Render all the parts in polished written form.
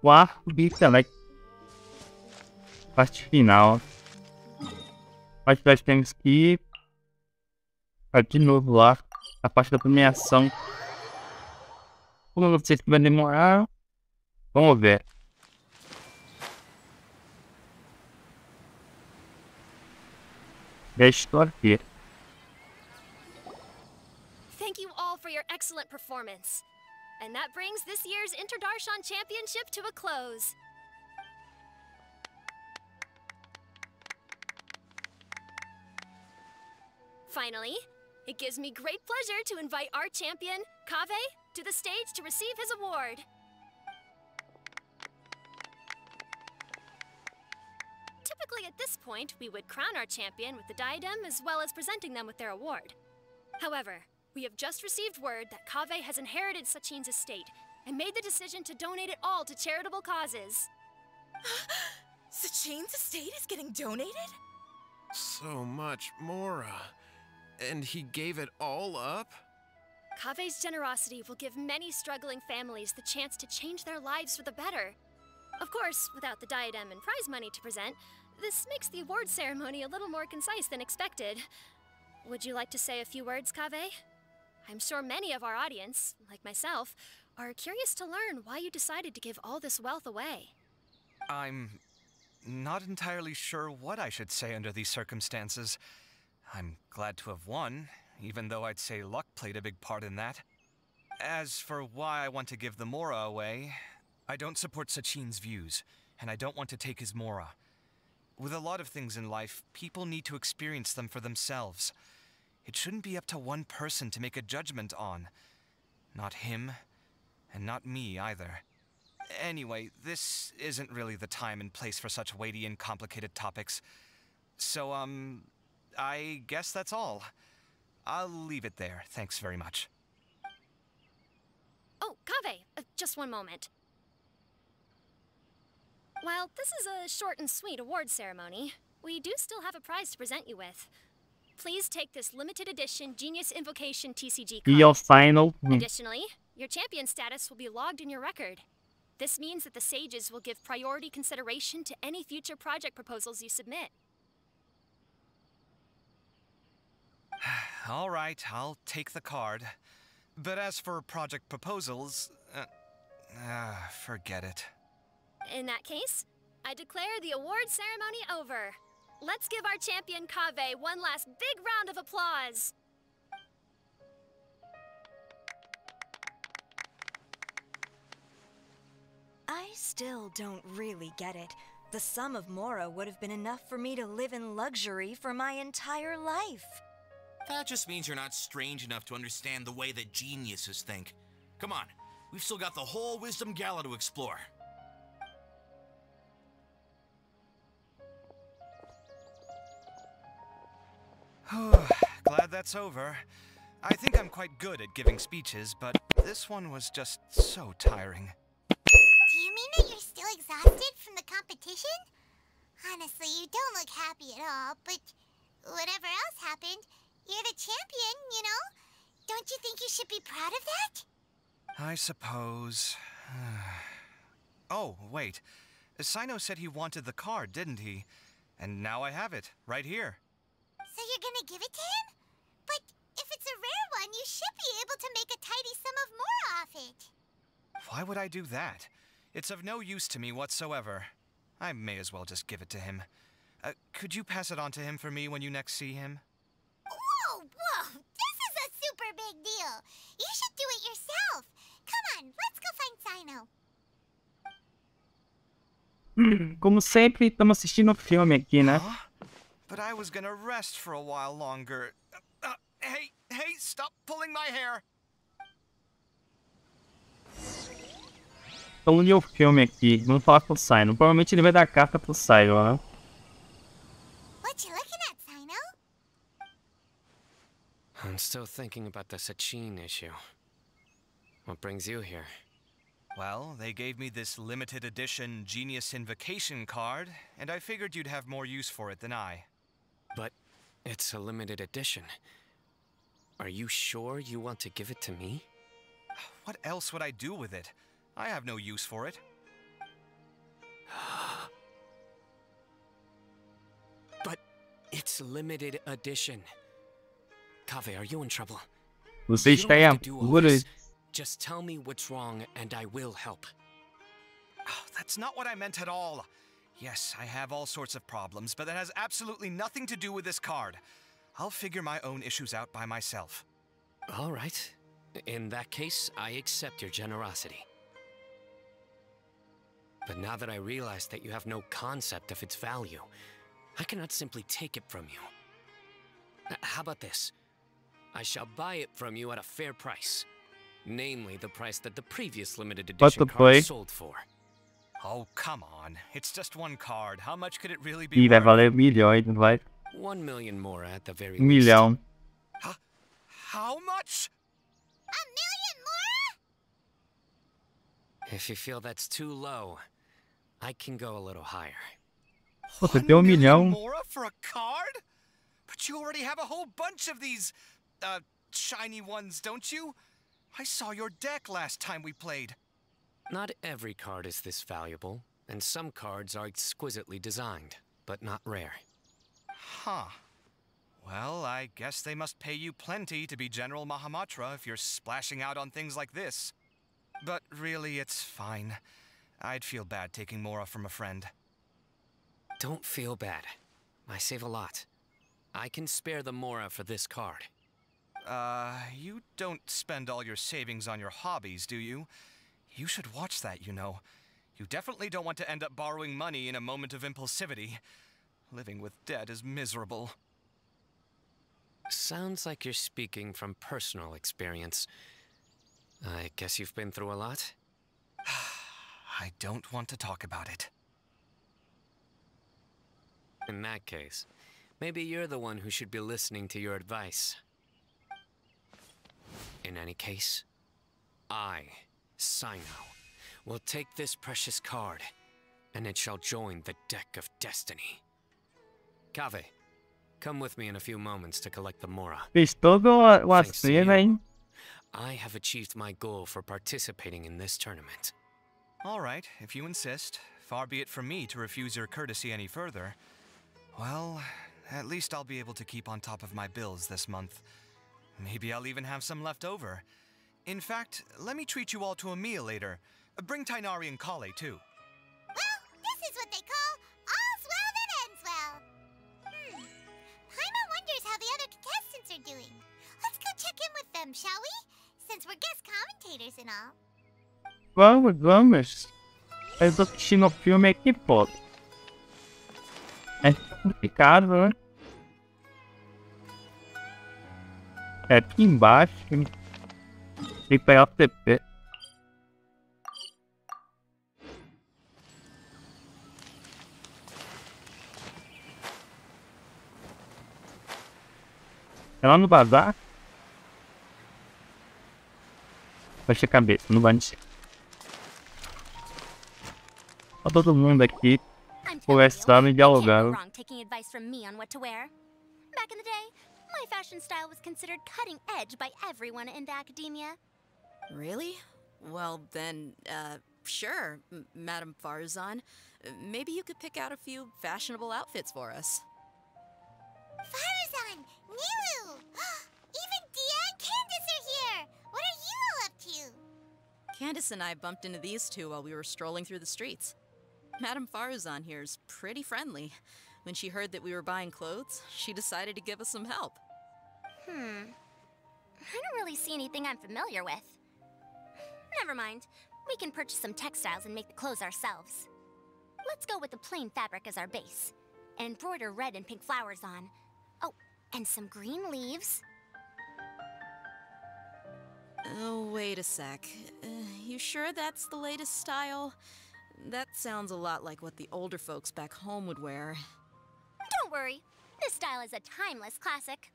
o Arco de Intelecto. Parte final. Mas nós temos que ir de novo lá. A parte da premiação. Como eu não sei se vai demorar. Vamos ver. Já estou aqui. Thank you all for your excellent performance. And that brings this year's Interdarshan Championship to a close. Finally, it gives me great pleasure to invite our champion, Kaveh, to the stage to receive his award. Typically at this point, we would crown our champion with the diadem as well as presenting them with their award. However, we have just received word that Kaveh has inherited Sachin's estate and made the decision to donate it all to charitable causes. Sachin's estate is getting donated? So much, Mora. And he gave it all up? Kaveh's generosity will give many struggling families the chance to change their lives for the better. Of course, without the diadem and prize money to present, this makes the award ceremony a little more concise than expected. Would you like to say a few words, Kaveh? I'm sure many of our audience, like myself, are curious to learn why you decided to give all this wealth away. I'm not entirely sure what I should say under these circumstances. I'm glad to have won, even though I'd say luck played a big part in that. As for why I want to give the Mora away, I don't support Sachin's views, and I don't want to take his Mora. With a lot of things in life, people need to experience them for themselves. It shouldn't be up to one person to make a judgment on. Not him, and not me either. Anyway, this isn't really the time and place for such weighty and complicated topics. So, I guess that's all. I'll leave it there. Thanks very much. Oh, Kaveh, just one moment. While this is a short and sweet award ceremony, we do still have a prize to present you with. Please take this limited edition Genius Invocation TCG card. Your final. Additionally, your champion status will be logged in your record. This means that the sages will give priority consideration to any future project proposals you submit. All right, I'll take the card. But as for project proposals, forget it. In that case, I declare the award ceremony over. Let's give our champion Kaveh one last big round of applause. I still don't really get it. The sum of Mora would have been enough for me to live in luxury for my entire life. That just means you're not strange enough to understand the way that geniuses think. Come on, we've still got the whole Wisdom Gala to explore. Glad that's over. I think I'm quite good at giving speeches, but this one was just so tiring. Do you mean that you're still exhausted from the competition? Honestly, you don't look happy at all, but whatever else happened, you're the champion, you know? Don't you think you should be proud of that? I suppose. Oh, wait. Sino said he wanted the card, didn't he? And now I have it, right here. So you're gonna give it to him? But if it's a rare one, you should be able to make a tidy sum of more off it. Why would I do that? It's of no use to me whatsoever. I may as well just give it to him. Could you pass it on to him for me when you next see him? Whoa, whoa! This is a super big deal! You should do it yourself! Come on, let's go find Sino. Como sempre, estamos assistindo o filme aqui, né? Huh? But I was gonna rest for a while longer. Hey, stop pulling my hair! Então, li o filme aqui. Vamos falar com o Sino. Provavelmente ele vai dar carta pro Sino, né? What you looking at, Sino? I'm still thinking about the Sachin issue. What brings you here? Well, they gave me this limited edition Genius Invocation card, and I figured you'd have more use for it than I. But it's a limited edition. Are you sure you want to give it to me? What else would I do with it? I have no use for it. It's limited edition. Kaveh, are you in trouble? Você You está don't em have to do all apuros. this. Just tell me what's wrong and I will help. Oh, that's not what I meant at all. Yes, I have all sorts of problems, but that has absolutely nothing to do with this card. I'll figure my own issues out by myself. All right. In that case, I accept your generosity. But now that I realize that you have no concept of its value, I cannot simply take it from you. How about this? I shall buy it from you at a fair price. Namely, the price that the previous limited edition card sold for. Oh, come on. It's just one card. How much could it really be E vai worth? valer milhões, não vai? 1 million more at the very Milhão. Huh? How much? A million more? If you feel that's too low, I can go a little higher. Pô, você tem 1 milhão. More for a card? But you already have a whole bunch of these, shiny ones, don't you? I saw your deck last time we played. Not every card is this valuable, and some cards are exquisitely designed, but not rare. Huh. Well, I guess they must pay you plenty to be General Mahamatra if you're splashing out on things like this. But really, it's fine. I'd feel bad taking Mora from a friend. Don't feel bad. I save a lot. I can spare the Mora for this card. You don't spend all your savings on your hobbies, do you? You should watch that, you know. You definitely don't want to end up borrowing money in a moment of impulsivity. Living with debt is miserable. Sounds like you're speaking from personal experience. I guess you've been through a lot? I don't want to talk about it. In that case, maybe you're the one who should be listening to your advice. In any case, I, Sino, will take this precious card, and it shall join the deck of destiny. Kaveh, come with me in a few moments to collect the Mora. Fez todo o Thanks to aceno, you, hein? I have achieved my goal for participating in this tournament. All right, if you insist. Far be it from me to refuse your courtesy any further. Well, at least I'll be able to keep on top of my bills this month. Maybe I'll even have some left over. In fact, let me treat you all to a meal later. Bring Tainari and Coalla, too. Well, this is what they call all's well that ends well. Paimon wonders how the other contestants are doing. Let's go check in with them, shall we? Since we're guest commentators and all. Vamos, vamos. Eu tô assistindo o filme aqui, pô. É complicado, né? É aqui embaixo. Tem que pegar o TP. É lá no bazar? Baixa a cabeça, não vai encher. Olha todo mundo aqui conversando e dialogando. Wrong taking advice from me on what to wear. Back in the day, my fashion style was considered cutting edge by everyone in academia. Really? Well then, sure, Madame Farzan. Maybe you could pick out a few fashionable outfits for us. Farzan! Nilu! Even Dia and Candace are here! What are you all up to? Candace and I bumped into these two while we were strolling through the streets. Madame Farzan here's pretty friendly. When she heard that we were buying clothes, she decided to give us some help. I don't really see anything I'm familiar with. Never mind. We can purchase some textiles and make the clothes ourselves. Let's go with the plain fabric as our base. And embroider red and pink flowers on. Oh, and some green leaves. Oh, wait a sec. You sure that's the latest style? That sounds a lot like what the older folks back home would wear. Don't worry. This style is a timeless classic.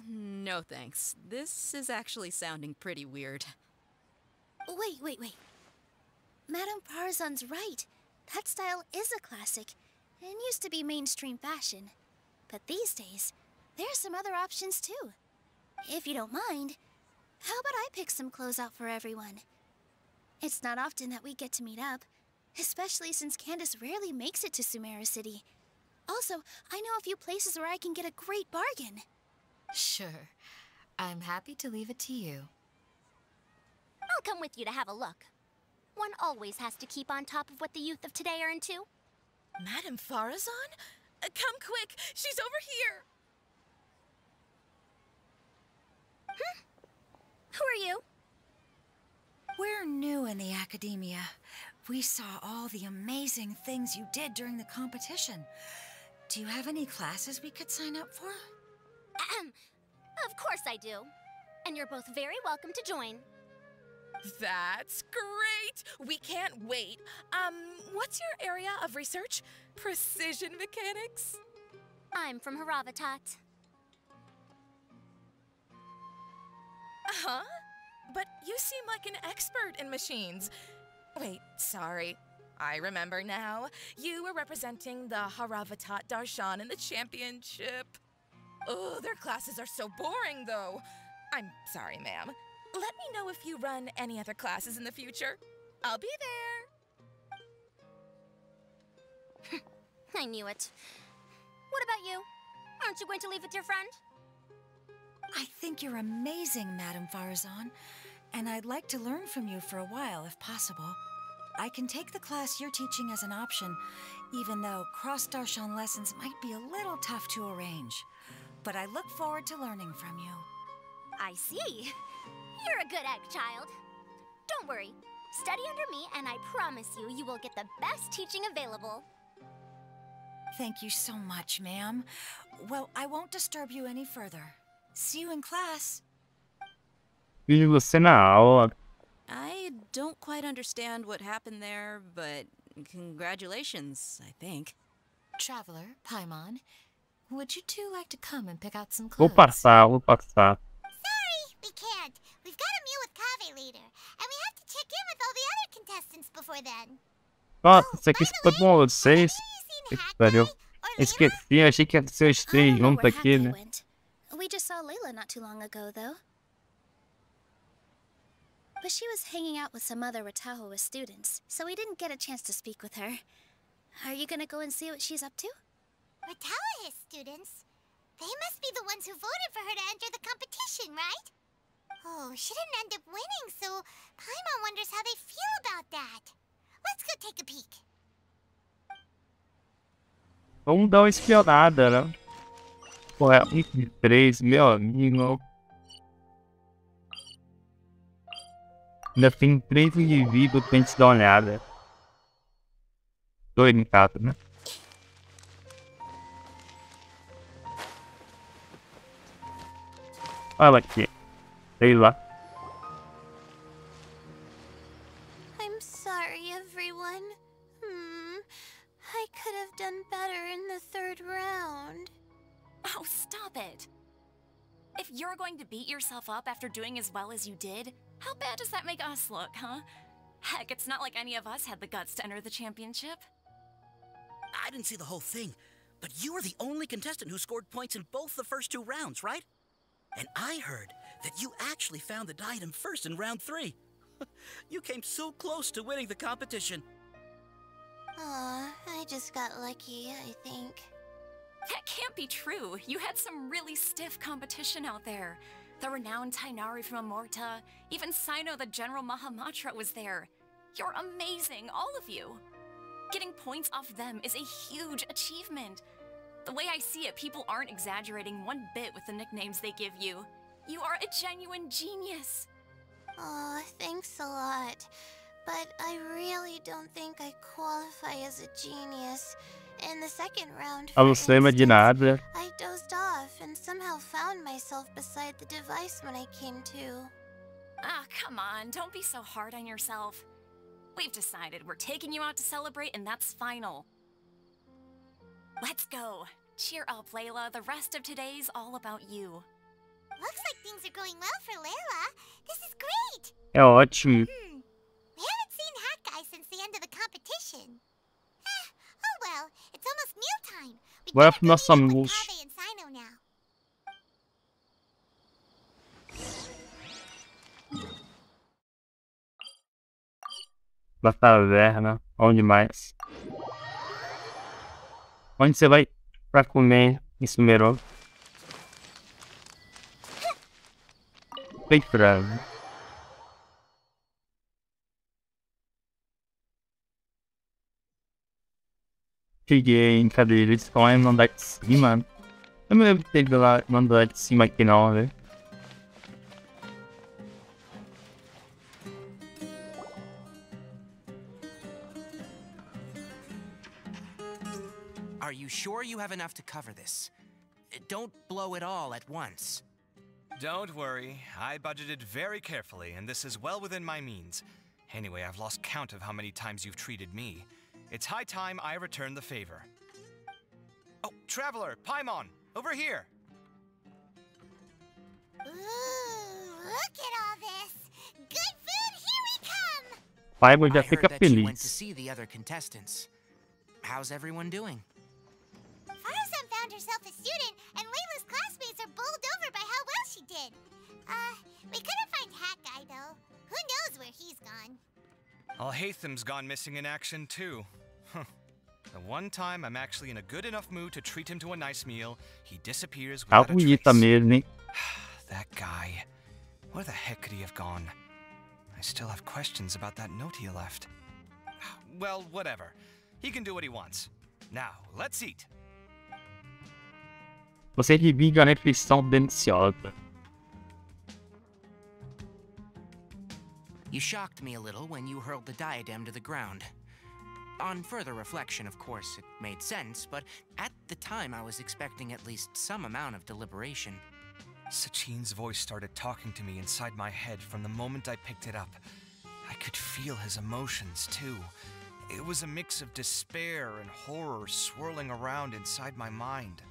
No thanks. This is actually sounding pretty weird. Wait. Madame Farzan's right. That style is a classic, and used to be mainstream fashion. But these days, there's some other options too. If you don't mind, how about I pick some clothes out for everyone? It's not often that we get to meet up, especially since Candace rarely makes it to Sumeru City. Also, I know a few places where I can get a great bargain. Sure. I'm happy to leave it to you. I'll come with you to have a look. One always has to keep on top of what the youth of today are into. Madame Farazan? Come quick! She's over here! Who are you? We're new in the academia. We saw all the amazing things you did during the competition. Do you have any classes we could sign up for? Of course I do. And you're both very welcome to join. That's great! We can't wait. What's your area of research? Precision mechanics? I'm from Haravatat. Huh? But you seem like an expert in machines. Wait, sorry. I remember now. You were representing the Haravatat Darshan in the championship. Oh, their classes are so boring, though. I'm sorry, ma'am. Let me know if you run any other classes in the future. I'll be there. I knew it. What about you? Aren't you going to leave with your friend? I think you're amazing, Madame Farazan, and I'd like to learn from you for a while, if possible. I can take the class you're teaching as an option, even though cross-Darshan lessons might be a little tough to arrange. But I look forward to learning from you. I see. You're a good egg, child. Don't worry. Study under me, and I promise you, you will get the best teaching available. Thank you so much, ma'am. Well, I won't disturb you any further. See you in class. Vejo você na aula. I don't quite understand what happened there, but congratulations, I think. Traveler, Paimon, would you two like to come and pick out some Vou clothes? passar, vou passar. Sorry, we can't. We've got a meal with Kaveh later, and we have to check in with all the other contestants before then. Nossa, isso aqui se foi com vocês. Que pariu. Esqueci, achei que ia ser os três juntos aqui, né? We just saw Layla not too long ago, though. But she was hanging out with some other Ratahoa students, so we didn't get a chance to speak with her. Are you gonna go and see what she's up to? Ratahoa students? They must be the ones who voted for her to enter the competition, right? Oh, she didn't end up winning, so Paimon wonders how they feel about that. Let's go take a peek. Vamos dar uma espionada, né? Pô, é 1 de 3, meu amigo. Ainda tem 3 indivíduos pra gente dar uma olhada. 2 no caso, né? Olha aqui. Sei lá. I'm sorry, everyone. I could have done better in the 3rd round. Oh, stop it! If you're going to beat yourself up after doing as well as you did, how bad does that make us look, huh? Heck, it's not like any of us had the guts to enter the championship. I didn't see the whole thing, but you were the only contestant who scored points in both the first 2 rounds, right? And I heard that you actually found the diadem first in round 3. You came so close to winning the competition. Aw, I just got lucky, I think. That can't be true. You had some really stiff competition out there. The renowned Tainari from Amorta, even Sino the General Mahamatra was there. You're amazing, all of you. Getting points off them is a huge achievement. The way I see it, people aren't exaggerating one bit with the nicknames they give you. You are a genuine genius. Aw, thanks a lot. But I really don't think I qualify as a genius. In the 2nd round, Eu não sei mais de nada. I dozed off and somehow found myself beside the device when I came to. Ah, come on, don't be so hard on yourself. We've decided we're taking you out to celebrate, and that's final. Let's go. Cheer up, Layla. The rest of today's all about you. Looks like things are going well for Layla. This is great. É ótimo. We haven't seen Hat Guy since the end of the competition. Oh well, it's almost mealtime. We Bora better pro go nosso meet up with almoço. Kaveh and Sino now. Da taverna. Onde mais? Onde você vai pra comer esse número? Bem frango. Cheguei, cadê eles? Estão aí no andar de cima. Eu me lembro de ter ido lá no andar de cima aqui não, né? Are you sure you have enough to cover this? Don't blow it all at once. Don't worry, I budgeted very carefully, and this is well within my means. Anyway, I've lost count of how many times you've treated me. It's high time I return the favor. Oh, Traveler, Paimon, over here! Ooh, look at all this! Good food, here we come! Paimon já I fica heard that you went to feliz. see the other contestants. How's everyone doing? Farazan found herself a student, and Layla's classmates are bowled over by how well she did. We couldn't find Hat Guy, though. Who knows where he's gone? Alhaitham's gone missing in action, too. The one time I'm actually in a good enough mood to treat him to a nice meal, he disappears Tá without a bonita trace. mesmo, hein? That guy. Where the heck could he have gone? I still have questions about that note he left. Well, whatever. He can do what he wants. Now, let's eat. Você revive a refeição deliciosa. You shocked me a little when you hurled the diadem to the ground. On further reflection, of course, it made sense, but at the time I was expecting at least some amount of deliberation. Sachine's voice started talking to me inside my head from the moment I picked it up. I could feel his emotions, too. It was a mix of despair and horror swirling around inside my mind.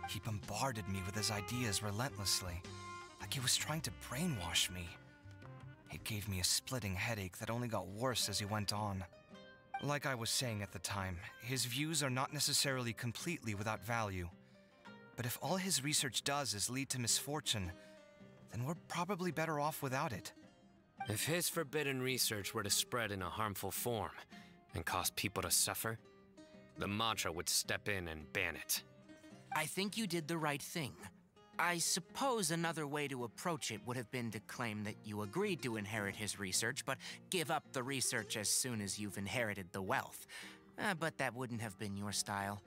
He bombarded me with his ideas relentlessly, like he was trying to brainwash me. It gave me a splitting headache that only got worse as he went on. Like I was saying at the time, his views are not necessarily completely without value. But if all his research does is lead to misfortune, then we're probably better off without it. If his forbidden research were to spread in a harmful form and cause people to suffer, the Mantra would step in and ban it. I think you did the right thing. I suppose another way to approach it would have been to claim that you agreed to inherit his research, but give up the research as soon as you've inherited the wealth. But that wouldn't have been your style.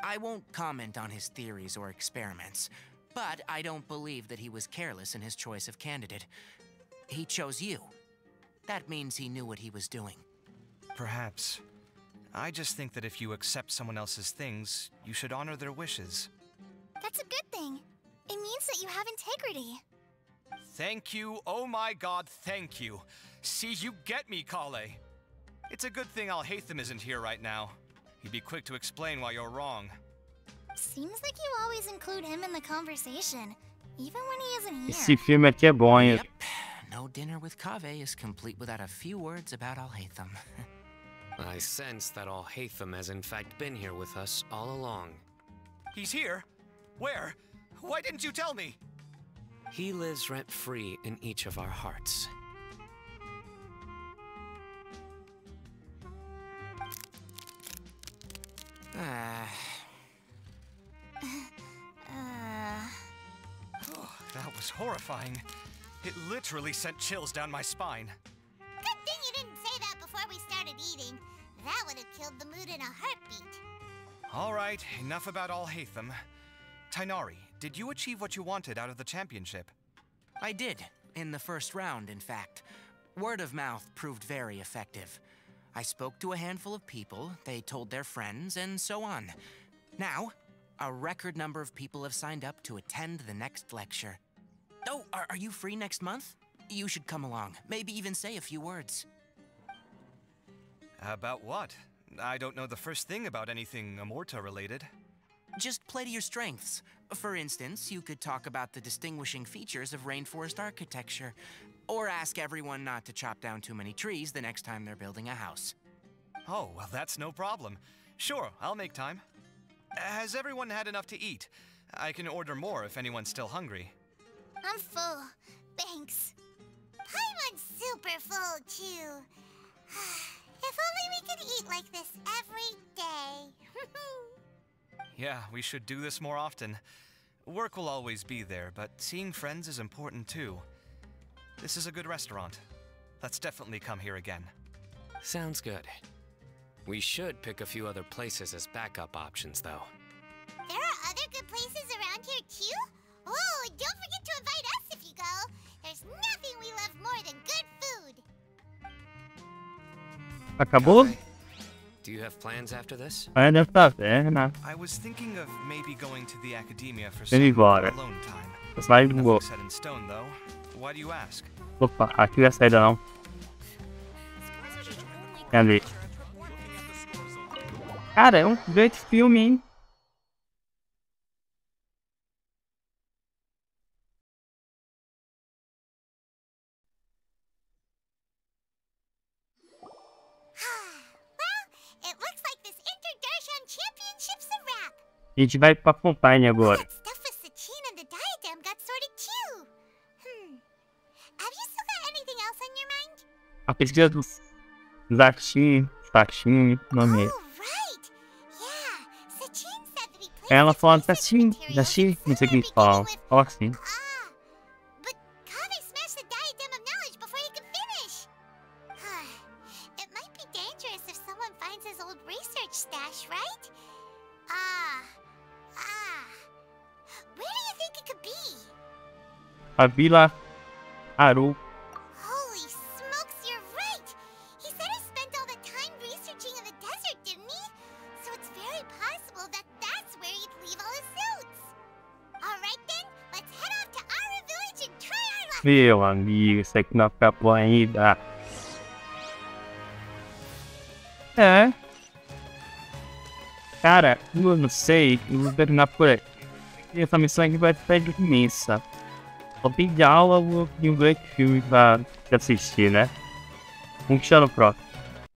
I won't comment on his theories or experiments, but I don't believe that he was careless in his choice of candidate. He chose you. That means he knew what he was doing. Perhaps. I just think that if you accept someone else's things, you should honor their wishes. That's a good thing. It means that you have integrity. Thank you, oh my god, thank you. See, you get me, Coalla. It's a good thing Alhaitham isn't here right now. He'd be quick to explain why you're wrong. Seems like you always include him in the conversation, even when he isn't here. Esse filme aqui é bom, hein? Yep. No dinner with Kaveh is complete without a few words about Alhaitham. I sense that Alhaitham has in fact been here with us all along. He's here? Where? Why didn't you tell me? He lives rent-free in each of our hearts. That was horrifying. It literally sent chills down my spine. Good thing you didn't say that before we started eating. That would have killed the mood in a heartbeat. All right, enough about Alhaitham. Tighnari, did you achieve what you wanted out of the championship? I did, in the first round, in fact. Word of mouth proved very effective. I spoke to a handful of people, they told their friends, and so on. Now, a record number of people have signed up to attend the next lecture. Oh, are you free next month? You should come along, maybe even say a few words. About what? I don't know the first thing about anything Amorta-related. Just play to your strengths. For instance, you could talk about the distinguishing features of rainforest architecture, or ask everyone not to chop down too many trees the next time they're building a house. Oh, well, that's no problem. Sure, I'll make time. Has everyone had enough to eat? I can order more if anyone's still hungry. I'm full. Thanks. Paimon's super full, too. If only we could eat like this every day. Yeah, we should do this more often. Work will always be there, but seeing friends is important too. This is a good restaurant. Let's definitely come here again. Sounds good. We should pick a few other places as backup options, though. There are other good places around here too? Oh, don't forget to invite us if you go. There's nothing we love more than good food. Acabou? Do you have plans after this? Ainda tá vendo. I was thinking of maybe going to the academia for Vem some embora. alone time. Vai Nothing embora. set in stone, though. Why do you ask? Opa, aqui não é saída não. Cadê? Cara, é um grande filme, hein? It looks like this Inter-Darshan Championship's a wrap. A gente vai pra Fonte agora. Stuff with Sachin and the diadem got sorted too. Have you still got anything else on your mind? A pesquisa do Sachin, nome é. Ela fala Sachin, não sei o que ele fala. Fala assim. But Kaveh smashed the diadem of knowledge before he could finish. It might be dangerous if someone finds his old research stash, right? Where do you think it could be? A Vila Arco. Holy smokes, you're right! He said he spent all the time researching in the desert, didn't he? So it's very possible that that's where he'd leave all his suits. Alright then, let's head off to our village and try our luck! Meu amigo, isso aqui não acabou ainda. É. Cara, eu não sei, eu vou terminar por aqui. Essa missão aqui vai ser imensa. Só tem diálogo e um grande filme pra assistir, né? Vamos deixar no próximo.